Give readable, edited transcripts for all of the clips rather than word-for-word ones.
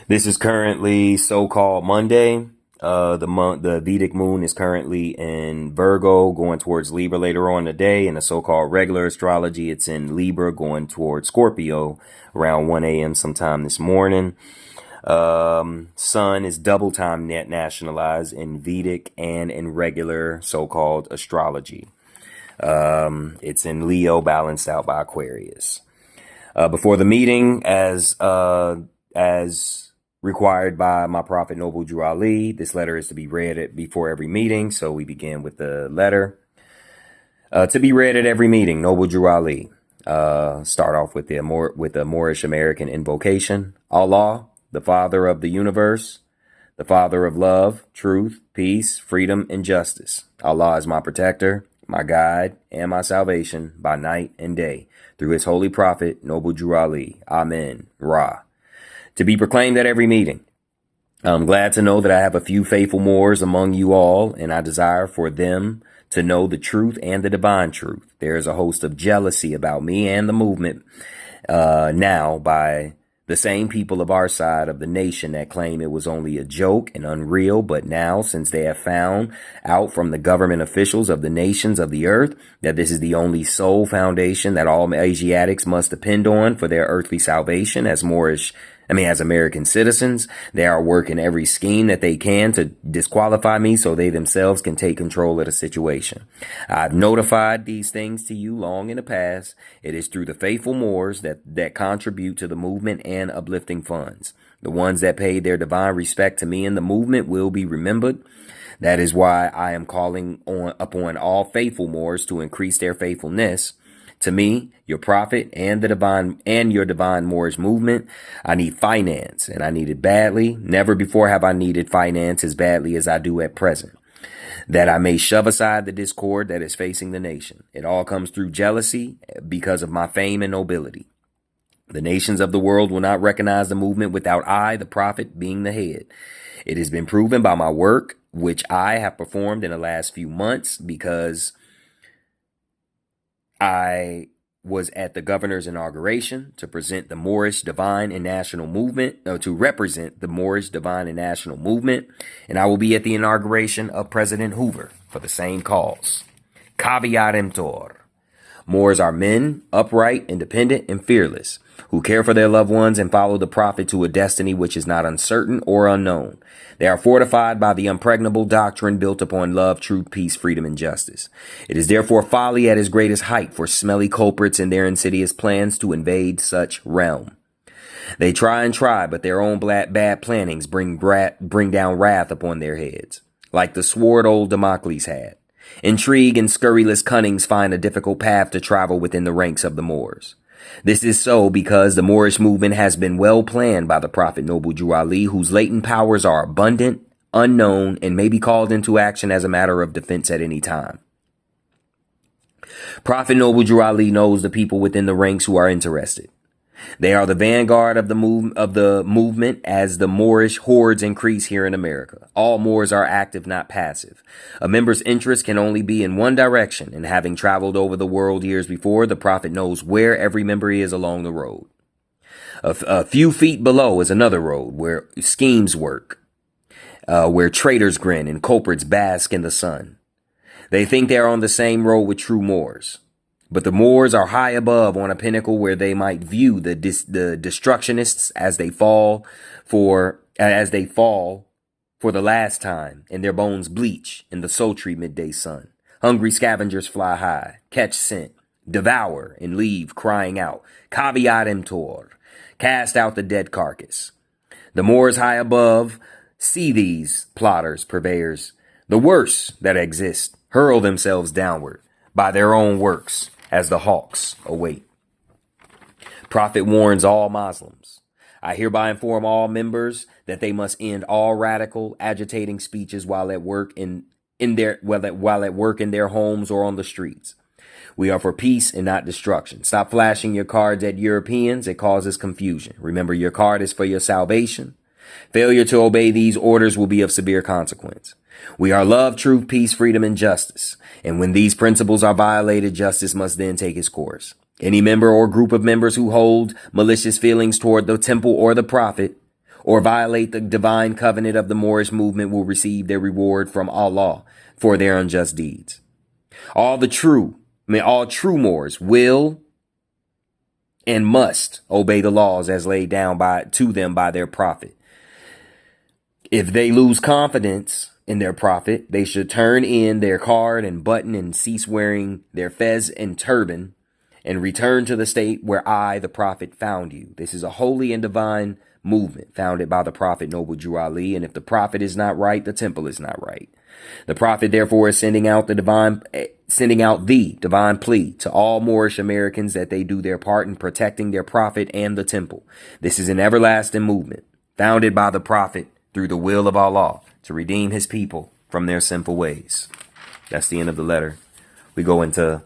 This is currently so-called Monday. The Vedic moon is currently in Virgo, going towards Libra later on today. In the so-called regular astrology, it's in Libra, going towards Scorpio around 1 a.m. sometime this morning. Sun is double time net nationalized in Vedic and in regular so-called astrology. It's in Leo, balanced out by Aquarius. Before the meeting, as required by my prophet Noble Drew Ali, this letter is to be read before every meeting. So we begin with the letter to be read at every meeting. Noble Drew Ali. Start off with the Moorish American invocation. Allah, the Father of the universe, the Father of love, truth, peace, freedom, and justice. Allah is my protector, my guide, and my salvation by night and day, through his holy prophet, Noble Drew Ali. Amen. Ra. To be proclaimed at every meeting. I'm glad to know that I have a few faithful Moors among you all, and I desire for them to know the truth and the divine truth. There is a host of jealousy about me and the movement now by the same people of our side of the nation that claim it was only a joke and unreal, but now, since they have found out from the government officials of the nations of the earth that this is the only sole foundation that all Asiatics must depend on for their earthly salvation as American citizens, they are working every scheme that they can to disqualify me so they themselves can take control of the situation. I've notified these things to you long in the past. It is through the faithful Moors that contribute to the movement and uplifting funds. The ones that paid their divine respect to me in the movement will be remembered. That is why I am calling upon all faithful Moors to increase their faithfulness to me, your prophet, and your divine Moorish movement. I need finance, and I need it badly. Never before have I needed finance as badly as I do at present, that I may shove aside the discord that is facing the nation. It all comes through jealousy because of my fame and nobility. The nations of the world will not recognize the movement without I, the prophet, being the head. It has been proven by my work, which I have performed in the last few months, because I was at the governor's inauguration to present the Moorish Divine and National Movement, to represent the Moorish Divine and National Movement, and I will be at the inauguration of President Hoover for the same cause. Caveat emptor. Moors are men, upright, independent, and fearless, who care for their loved ones and follow the prophet to a destiny which is not uncertain or unknown. They are fortified by the impregnable doctrine built upon love, truth, peace, freedom, and justice. It is therefore folly at its greatest height for smelly culprits in their insidious plans to invade such realm. They try, but their own bad plannings bring down wrath upon their heads, like the sword old Damocles had. Intrigue and scurrilous cunnings find a difficult path to travel within the ranks of the Moors. This is so because the Moorish movement has been well planned by the Prophet Noble Drew Ali, whose latent powers are abundant, unknown, and may be called into action as a matter of defense at any time. Prophet Noble Drew Ali knows the people within the ranks who are interested. They are the vanguard of the movement as the Moorish hordes increase here in America. All Moors are active, not passive. A member's interest can only be in one direction, and having traveled over the world years before, the prophet knows where every member is along the road. A few feet below is another road where schemes work, where traitors grin and culprits bask in the sun. They think they are on the same road with true Moors. But the Moors are high above on a pinnacle where they might view the destructionists as they fall for the last time, and their bones bleach in the sultry midday sun. Hungry scavengers fly high, catch scent, devour, and leave crying out, Caveat emptor, cast out the dead carcass. The Moors high above see these plotters, purveyors, the worst that exist, hurl themselves downward by their own works, as the hawks await. Prophet warns all Muslims. I hereby inform all members that they must end all radical, agitating speeches while at work in their homes or on the streets. We are for peace and not destruction. Stop flashing your cards at Europeans. It causes confusion. Remember, your card is for your salvation. Failure to obey these orders will be of severe consequence. We are love, truth, peace, freedom, and justice. And when these principles are violated, justice must then take its course. Any member or group of members who hold malicious feelings toward the temple or the prophet, or violate the divine covenant of the Moorish movement will receive their reward from Allah for their unjust deeds. All true Moors will and must obey the laws as laid down to them by their prophet. If they lose confidence in their prophet, they should turn in their card and button and cease wearing their fez and turban and return to the state where I, the prophet, found you. This is a holy and divine movement founded by the prophet Noble Drew Ali, and if the prophet is not right, the temple is not right. The prophet, therefore, is sending out the divine plea to all Moorish Americans that they do their part in protecting their prophet and the temple. This is an everlasting movement founded by the prophet through the will of Allah to redeem his people from their sinful ways. That's the end of the letter. We go into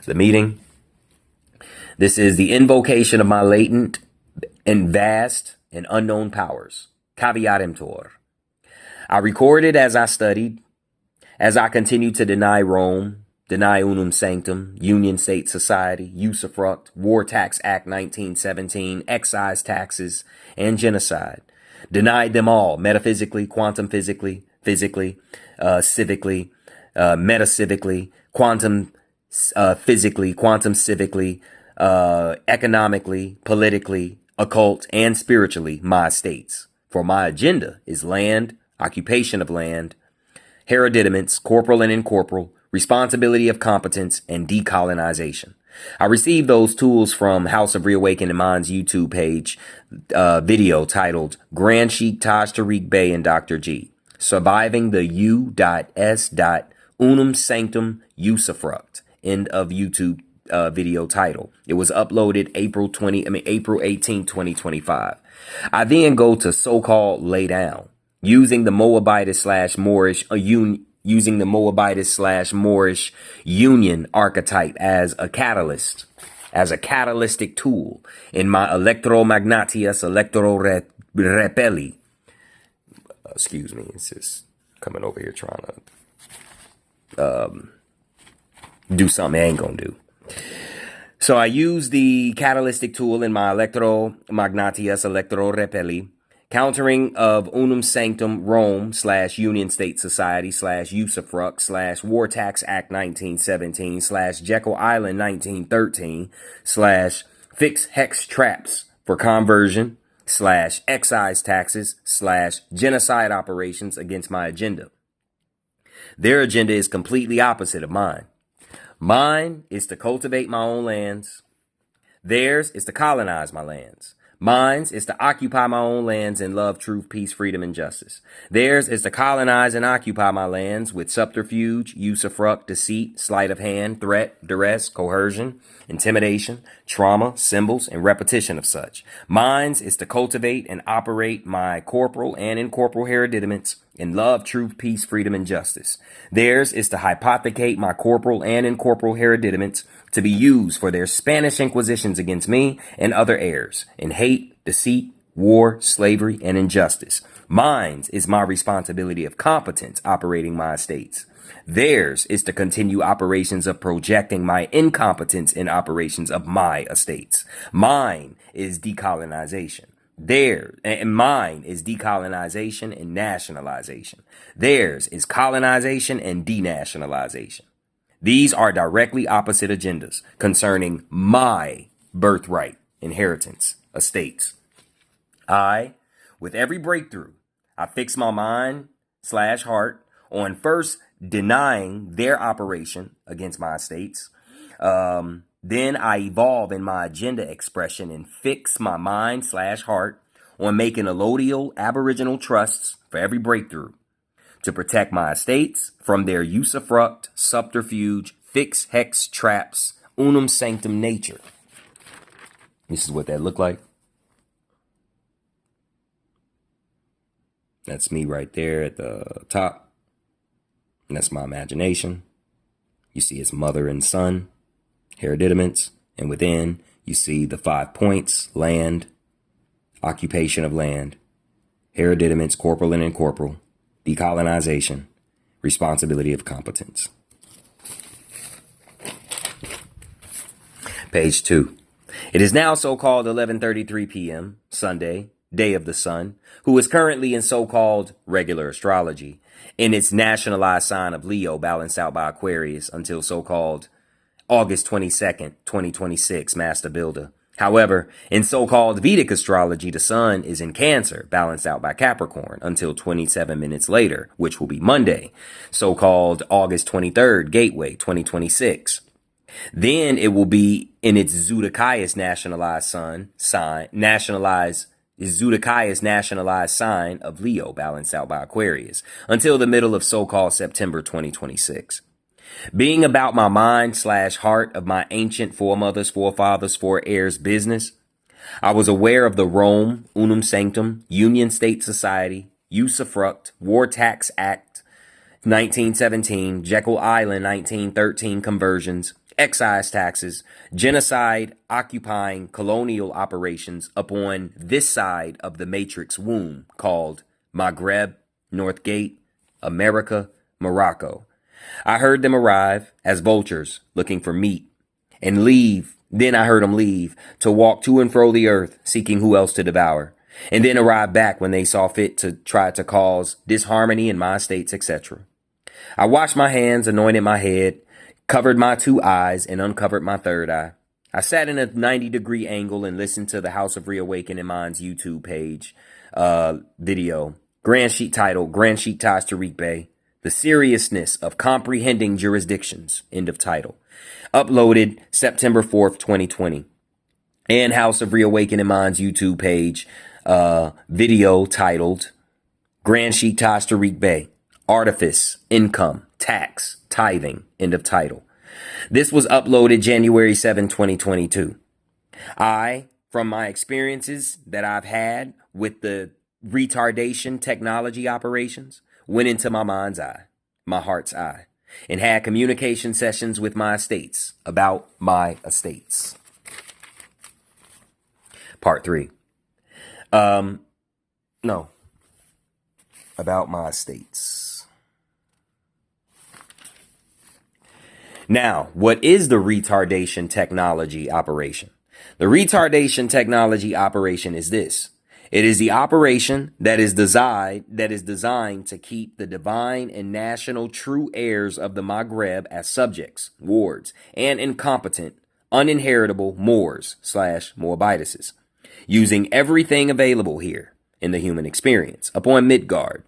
the meeting. This is the invocation of my latent and vast and unknown powers. Caveat emptor. I recorded as I studied, as I continued to deny Rome, deny unum sanctum, Union State Society, usufruct, War Tax Act 1917, excise taxes, and genocide. Denied them all, metaphysically, quantum physically, civically, metacivically, quantum physically, quantum civically, economically, politically, occult, and spiritually, my states. For my agenda is land, occupation of land, hereditament, corporal and incorporeal, responsibility of competence, and decolonization. I received those tools from House of Reawakening Minds YouTube page video titled Grand Sheikh Taj Tariq Bey and Dr. G. Surviving the U.S. Unum Sanctum Usufruct. End of YouTube video title. It was uploaded April 18, 2025. I then go to so-called lay down using the Moabitist/Moorish Moorish union archetype as a catalyst, as a catalytic tool in my electromagnatius repelli. Excuse me, it's just coming over here trying to do something I ain't gonna do. So I use the catalytic tool in my electromagnatius repelli, countering of unum sanctum Rome /Union State Society /usufruct /War Tax Act 1917 Jekyll Island 1913 fix hex traps for conversion excise taxes genocide operations against my agenda. Their agenda is completely opposite of mine. Mine is to cultivate my own lands. Theirs is to colonize my lands. Mine's is to occupy my own lands in love, truth, peace, freedom, and justice. Theirs is to colonize and occupy my lands with subterfuge, usufruct, deceit, sleight of hand, threat, duress, coercion, intimidation, trauma, symbols, and repetition of such. Mine's is to cultivate and operate my corporal and incorporeal hereditants in love, truth, peace, freedom, and justice. Theirs is to hypothecate my corporal and incorporeal hereditants to be used for their Spanish inquisitions against me and other heirs in hate, deceit, war, slavery, and injustice. Mine's is my responsibility of competence operating my estates. Theirs is to continue operations of projecting my incompetence in operations of my estates. Mine is decolonization. Mine is decolonization and nationalization. Theirs is colonization and denationalization. These are directly opposite agendas concerning my birthright, inheritance, estates. With every breakthrough, I fix my mind/heart on first denying their operation against my estates. Then I evolve in my agenda expression and fix my mind/heart on making allodial aboriginal trusts for every breakthrough to protect my estates from their usufruct, subterfuge, fix hex traps, unum sanctum nature. This is what that looked like. That's me right there at the top. And that's my imagination. You see it's mother and son, hereditants, and within you see the 5 points: land, occupation of land, hereditants, corporal and incorporeal, decolonization, responsibility of competence. Page 2. It is now so-called 11:33 p.m. Sunday, day of the sun, who is currently in so-called regular astrology, in its nationalized sign of Leo, balanced out by Aquarius, until so-called August 22nd, 2026, Master Builder. However, in so-called Vedic astrology, the sun is in Cancer, balanced out by Capricorn, until 27 minutes later, which will be Monday, so-called August 23rd, Gateway, 2026. Then it will be in its Zodiac nationalized sign of Leo, balanced out by Aquarius, until the middle of so-called September 2026. Being about my mind/heart of my ancient forefathers, foreheirs business, I was aware of the Rome, Unum Sanctum, Union State Society, Usufruct, War Tax Act, 1917, Jekyll Island, 1913 conversions, excise taxes, genocide, occupying colonial operations upon this side of the matrix womb called Maghreb, North Gate, America, Morocco. I heard them arrive as vultures looking for meat and leave. Then I heard them leave to walk to and fro the earth, seeking who else to devour, and then arrive back when they saw fit to try to cause disharmony in my estates, etc. I washed my hands, anointed my head, covered my 2 eyes, and uncovered my 3rd eye. I sat in a 90-degree angle and listened to the House of Reawakening Minds YouTube page video. Grand Sheet title, Grand Sheet Ties Tariq Bey. The Seriousness of Comprehending Jurisdictions. End of title. Uploaded September 4th, 2020. And House of Reawakening Minds YouTube page video titled Grand Sheet Ties Tariq Bey. Artifice, Income, Tax, Tithing. End of title. This was uploaded January 7, 2022. I, from my experiences that I've had with the retardation technology operations, went into my mind's eye, my heart's eye, and had communication sessions with my estates about my estates. Part 3. About my estates. Now, what is the retardation technology operation? The retardation technology operation is this. It is the operation that is designed to keep the divine and national true heirs of the Maghreb as subjects, wards, and incompetent, uninheritable Moors/Moabitises, using everything available here in the human experience upon Midgard.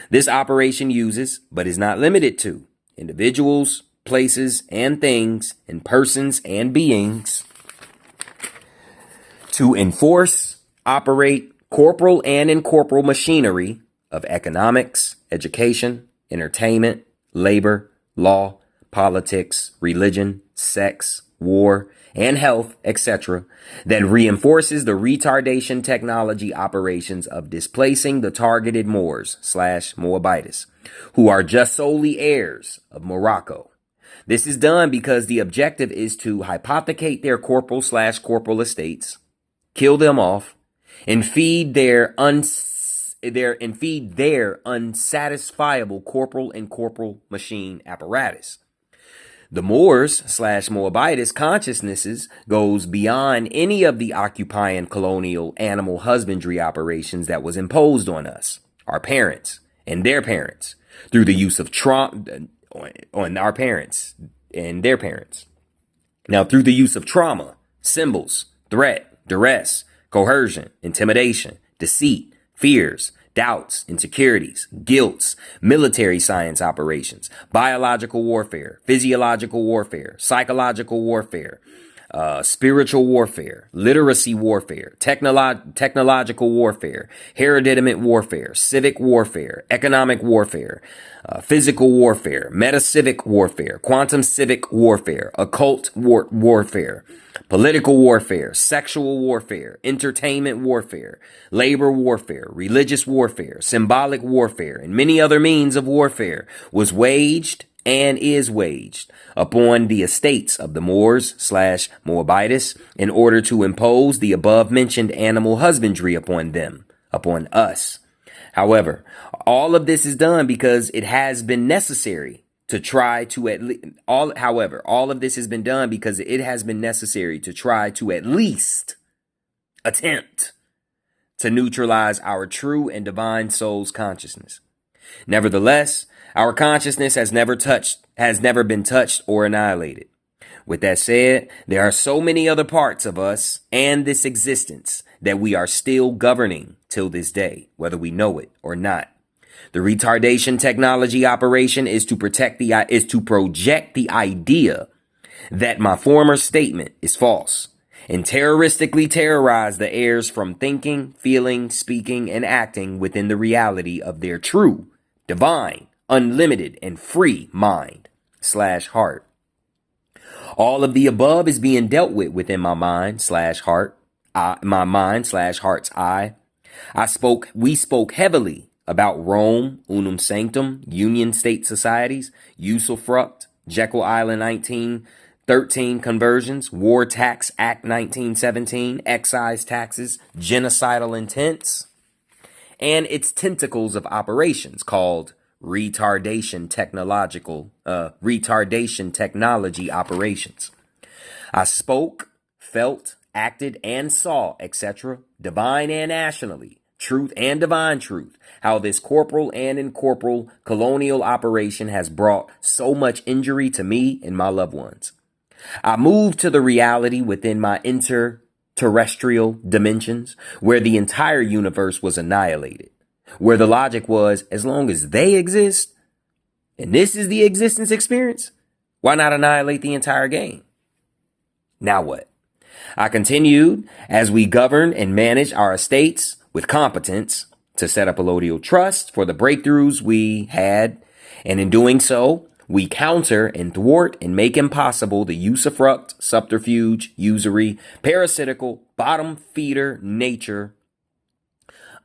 This operation uses, but is not limited to, individuals, places, and things, and persons and beings to enforce, operate, corporal and incorporeal machinery of economics, education, entertainment, labor, law, politics, religion, sex, war, and health, etc., that reinforces the retardation technology operations of displacing the targeted Moors/Moabites, who are just solely heirs of Morocco. This is done because the objective is to hypothecate their corporal/corporal estates, kill them off, and feed their unsatisfiable corporal and corporal machine apparatus. The Moors/Moabites consciousnesses goes beyond any of the occupying colonial animal husbandry operations that was imposed on us, our parents, and their parents, through the use of trauma on our parents and their parents. Now, through the use of trauma, symbols, threat, duress, coercion, intimidation, deceit, fears, doubts, insecurities, guilts, military science operations, biological warfare, physiological warfare, psychological warfare, spiritual warfare, literacy warfare, technological warfare, hereditament warfare, civic warfare, economic warfare, physical warfare, metaphysic warfare, quantum civic warfare, occult warfare, political warfare, sexual warfare, entertainment warfare, labor warfare, religious warfare, symbolic warfare, and many other means of warfare was waged and is waged upon the estates of the Moors/Moabites in order to impose the above-mentioned animal husbandry upon them, upon us. However, all of this is done because it has been necessary to try to all of this has been done because it has been necessary to try to at least attempt to neutralize our true and divine soul's consciousness. Nevertheless, our consciousness has never been touched or annihilated. With that said, there are so many other parts of us and this existence that we are still governing till this day, whether we know it or not. The retardation technology operation is to project the idea that my former statement is false and terroristically terrorize the heirs from thinking, feeling, speaking, and acting within the reality of their true, divine, unlimited, and free mind/heart. All of the above is being dealt with within my mind/heart, my mind/heart's eye. We spoke heavily about Rome, Unum Sanctum, Union State Societies, Usufruct, Jekyll Island 1913 conversions, War Tax Act 1917, excise taxes, genocidal intents, and its tentacles of operations called retardation technology operations. I spoke, felt, acted, and saw, etc., divine and nationally, truth and divine truth, how this corporal and incorporeal colonial operation has brought so much injury to me and my loved ones. I moved to the reality within my interterrestrial dimensions where the entire universe was annihilated, where the logic was, as long as they exist, and this is the existence experience, why not annihilate the entire game? Now what? I continued as we govern and manage our estates with competence to set up a allodial trust for the breakthroughs we had, and in doing so, we counter and thwart and make impossible the usufruct, subterfuge, usury, parasitical, bottom feeder nature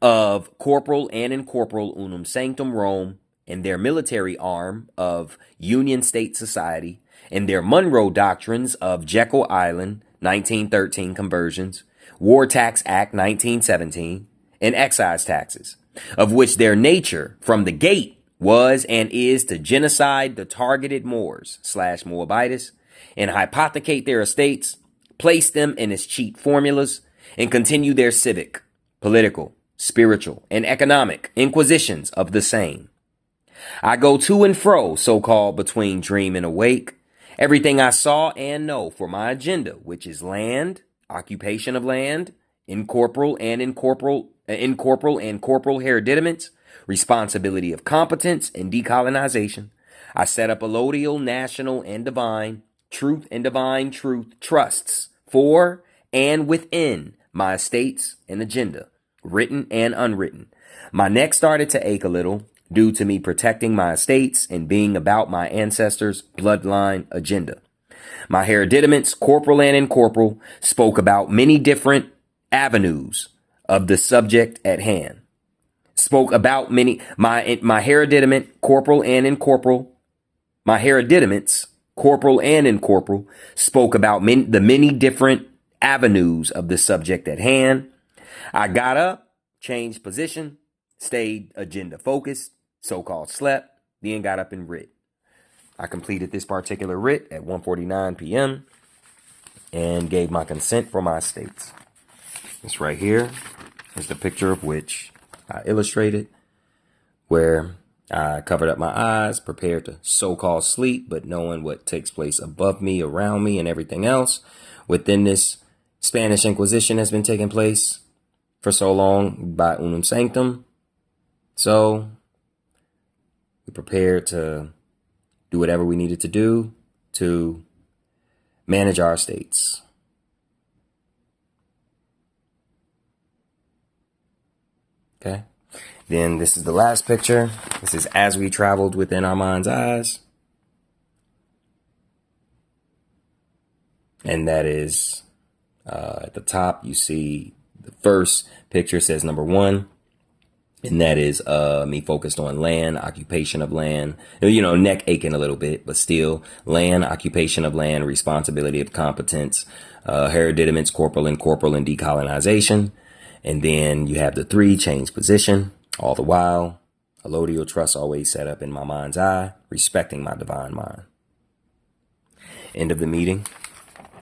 of corporal and incorporeal Unum Sanctum Rome and their military arm of Union State Society and their Monroe doctrines of Jekyll Island 1913 conversions, War Tax Act 1917, and excise taxes, of which their nature from the gate was and is to genocide the targeted Moors/Moabites and hypothecate their estates, place them in its cheat formulas, and continue their civic, political, spiritual, and economic inquisitions of the same. I go to and fro, so-called between dream and awake, everything I saw and know for my agenda, which is land, occupation of land, incorporeal and corporal hereditaments, responsibility of competence and decolonization. I set up allodial, national, and divine truth trusts for and within my estates and agenda, written and unwritten. My neck started to ache a little due to me protecting my estates and being about my ancestors' bloodline agenda. My hereditaments, corporal and incorporeal, spoke about many different avenues of the subject at hand. Spoke about my hereditament, corporal and incorporeal, my hereditaments, corporal and incorporeal, spoke about the many different avenues of the subject at hand. I got up, changed position, stayed agenda focused, so-called slept, then got up and writ. I completed this particular writ at 1:49 p.m. and gave my consent for my estates. This right here is the picture of which I illustrated, where I covered up my eyes, prepared to so-called sleep, but knowing what takes place above me, around me, and everything else within this Spanish Inquisition has been taking place for so long by Unum Sanctum. So we prepared to do whatever we needed to do to manage our estates. Okay. Then this is the last picture. This is as we traveled within our mind's eyes. And that is at the top, you see the first picture says number 1. And that is me focused on land, occupation of land, neck aching a little bit, but still land, occupation of land, responsibility of competence, hereditaments, corporal, and decolonization. And then you have the 3, change position. All the while, allodial trust always set up in my mind's eye, respecting my divine mind. End of the meeting.